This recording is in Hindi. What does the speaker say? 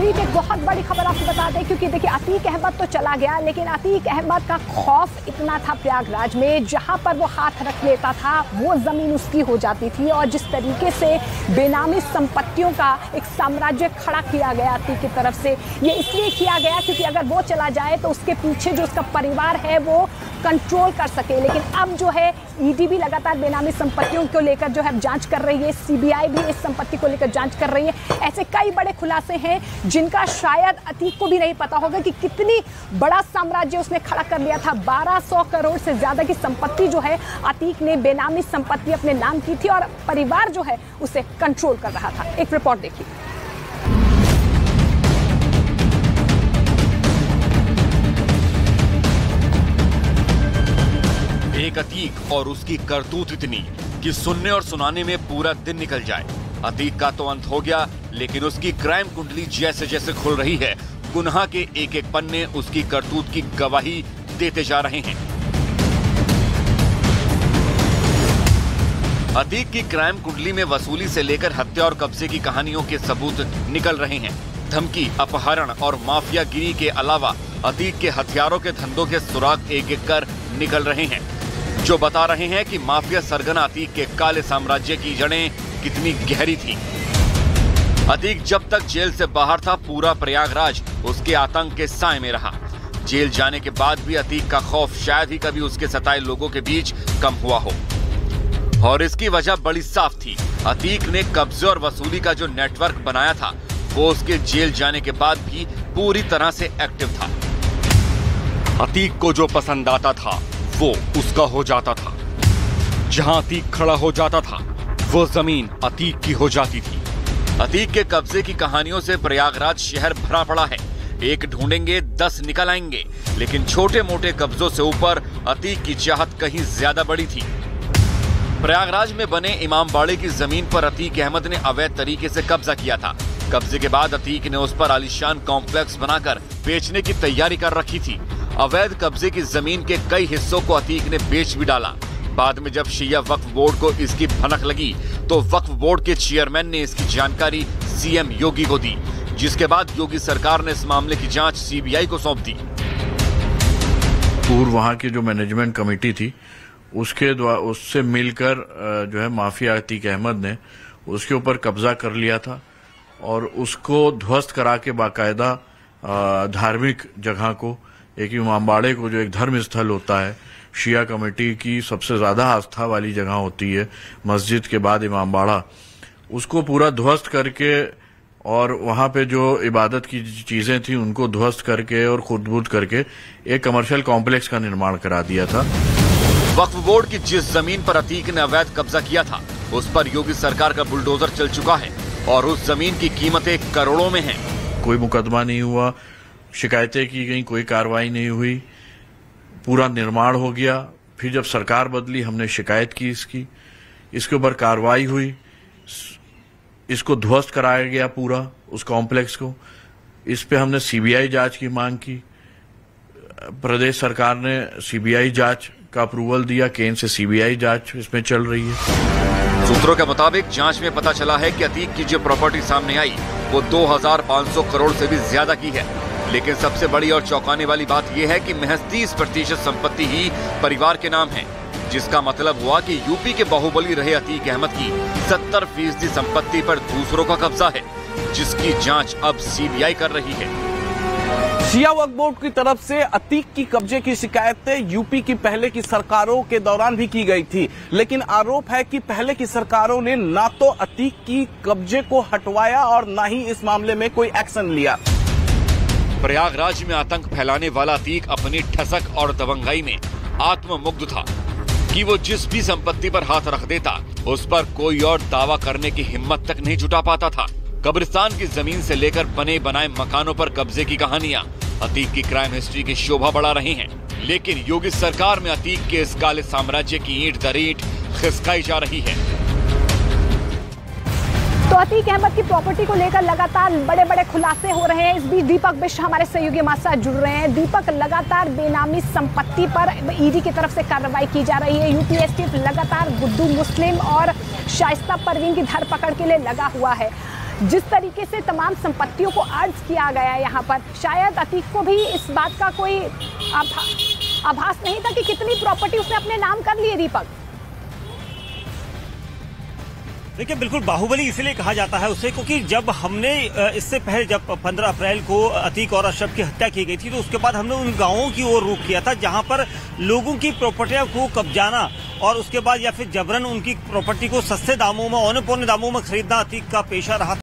दीप एक बहुत बड़ी खबर आपको बता दें, क्योंकि देखिए अतीक अहमद तो चला गया, लेकिन अतीक अहमद का खौफ इतना था प्रयागराज में, जहां पर वो हाथ रख लेता था वो जमीन उसकी हो जाती थी। और जिस तरीके से बेनामी संपत्तियों का एक साम्राज्य खड़ा किया गया अतीक की तरफ से, ये इसलिए किया गया क्योंकि अगर वो चला जाए तो उसके पीछे जो उसका परिवार है वो कंट्रोल कर सके। लेकिन अब जो है ईडी भी लगातार बेनामी संपत्तियों को लेकर जो है जांच कर रही है, सीबीआई भी इस संपत्ति को लेकर जांच कर रही है। ऐसे कई बड़े खुलासे हैं जिनका शायद अतीक को भी नहीं पता होगा कि कितनी बड़ा साम्राज्य उसने खड़ा कर लिया था। 1200 करोड़ से ज्यादा की संपत्ति जो है अतीक ने बेनामी संपत्ति अपने नाम की थी और परिवार जो है उसे कंट्रोल कर रहा था। एक रिपोर्ट देखिए। एक अतीक और उसकी करतूत इतनी कि सुनने और सुनाने में पूरा दिन निकल जाए। अतीक का तो अंत हो गया, लेकिन उसकी क्राइम कुंडली जैसे जैसे खुल रही है, गुनाह के एक एक पन्ने उसकी करतूत की गवाही देते जा रहे हैं। अतीक की क्राइम कुंडली में वसूली से लेकर हत्या और कब्जे की कहानियों के सबूत निकल रहे हैं। धमकी, अपहरण और माफियागिरी के अलावा अतीक के हथियारों के धंधों के सुराग एक एक कर निकल रहे हैं, जो बता रहे हैं कि माफिया सरगना अतीक के काले साम्राज्य की जड़ें कितनी गहरी थी। अतीक जब तक जेल से बाहर था, पूरा प्रयागराज उसके आतंक के साए में रहा। जेल जाने के बाद भी अतीक का खौफ शायद ही कभी उसके सताए लोगों के बीच कम हुआ हो, और इसकी वजह बड़ी साफ थी। अतीक ने कब्जे और वसूली का जो नेटवर्क बनाया था, वो उसके जेल जाने के बाद भी पूरी तरह से एक्टिव था। अतीक को जो पसंद आता था वो उसका हो जाता था। जहां अतीक खड़ा हो जाता था, वो जमीन अतीक की हो जाती थी। अतीक के कब्जे की कहानियों से प्रयागराज शहर भरा पड़ा है। एक ढूंढेंगे 10 निकल आएंगे, लेकिन छोटे मोटे कब्जों से ऊपर अतीक की चाहत कहीं ज्यादा बड़ी थी। प्रयागराज में बने इमामबाड़े की जमीन पर अतीक अहमद ने अवैध तरीके से कब्जा किया था। कब्जे के बाद अतीक ने उस पर आलीशान कॉम्प्लेक्स बनाकर बेचने की तैयारी कर रखी थी। अवैध कब्जे की जमीन के कई हिस्सों को अतीक ने बेच भी डाला। बाद में जब शिया वक्फ बोर्ड को इसकी भनक लगी, तो वक्फ बोर्ड के चेयरमैन ने इसकी जानकारी सीएम योगी को दी, जिसके बाद योगी सरकार ने इस मामले की जांच सीबीआई को सौंप दी। पूर्व वहां की जो मैनेजमेंट कमेटी थी, उससे मिलकर जो है माफिया अतीक अहमद ने उसके ऊपर कब्जा कर लिया था और उसको ध्वस्त करा के बाकायदा धार्मिक जगह को, एक इमामबाड़े को जो एक धर्म स्थल होता है, शिया कमेटी की सबसे ज्यादा आस्था वाली जगह होती है मस्जिद के बाद इमामबाड़ा, उसको पूरा ध्वस्त करके और वहां पे जो इबादत की चीजें थी उनको ध्वस्त करके और खुदबुद करके एक कमर्शियल कॉम्प्लेक्स का निर्माण करा दिया था। वक्फ बोर्ड की जिस जमीन पर अतीक ने अवैध कब्जा किया था, उस पर योगी सरकार का बुलडोजर चल चुका है और उस जमीन की कीमतें करोड़ों में हैं। कोई मुकदमा नहीं हुआ, शिकायतें की गई, कोई कार्रवाई नहीं हुई, पूरा निर्माण हो गया। फिर जब सरकार बदली, हमने शिकायत की इसके ऊपर कार्रवाई हुई, इसको ध्वस्त कराया गया पूरा उस कॉम्प्लेक्स को। इस पे हमने सीबीआई जांच की मांग की। प्रदेश सरकार ने सीबीआई जांच का अप्रूवल दिया। केंद्र से सीबीआई जांच इसमें चल रही है। सूत्रों के मुताबिक जांच में पता चला है कि अतीक की जो प्रॉपर्टी सामने आई वो 2500 करोड़ से भी ज्यादा की है। लेकिन सबसे बड़ी और चौंकाने वाली बात यह है कि महज 30% संपत्ति ही परिवार के नाम है, जिसका मतलब हुआ कि यूपी के बाहुबली रहे अतीक अहमद की 70% संपत्ति पर दूसरों का कब्जा है, जिसकी जांच अब सीबीआई कर रही है। शिया वक्फ बोर्ड की तरफ से अतीक की कब्जे की शिकायतें यूपी की पहले की सरकारों के दौरान भी की गई थी, लेकिन आरोप है कि पहले की सरकारों ने ना तो अतीक की कब्जे को हटवाया और ना ही इस मामले में कोई एक्शन लिया। प्रयागराज में आतंक फैलाने वाला अतीक अपनी ठसक और दबंगाई में आत्ममुग्ध था कि वो जिस भी संपत्ति पर हाथ रख देता, उस पर कोई और दावा करने की हिम्मत तक नहीं जुटा पाता था। कब्रिस्तान की जमीन से लेकर बने बनाए मकानों पर कब्जे की कहानियां अतीक की क्राइम हिस्ट्री की शोभा बढ़ा रही हैं। लेकिन योगी सरकार में अतीक के इस काले साम्राज्य की ईंट दर ईंट खिसकाई जा रही है। तो अतीक अहमद की प्रॉपर्टी को लेकर लगातार बड़े बड़े खुलासे हो रहे हैं। इस बीच दीपक बिष्ट हमारे सहयोगी हमारे साथ जुड़ रहे हैं। दीपक, लगातार बेनामी संपत्ति पर ईडी की तरफ से कार्रवाई की जा रही है। यूपीएससी लगातार गुड्डू मुस्लिम और शाइस्ता परवीन की धरपकड़ के लिए लगा हुआ है। जिस तरीके से तमाम संपत्तियों को अर्ज किया गया है यहाँ पर, शायद अतीक को भी इस बात का कोई आभास नहीं था कि कितनी प्रॉपर्टी उसने अपने नाम कर ली है। दीपक, देखिए बिल्कुल बाहुबली इसलिए कहा जाता है उसे क्योंकि जब हमने इससे पहले जब 15 अप्रैल को अतीक और अशरफ की हत्या की गई थी, तो उसके बाद हमने उन गांवों की ओर रुख किया था जहां पर लोगों की प्रॉपर्टियों को कब्जाना और उसके बाद या फिर जबरन उनकी प्रॉपर्टी को सस्ते दामों में, औने पौने दामों में खरीदना अतीक का पेशा रहा।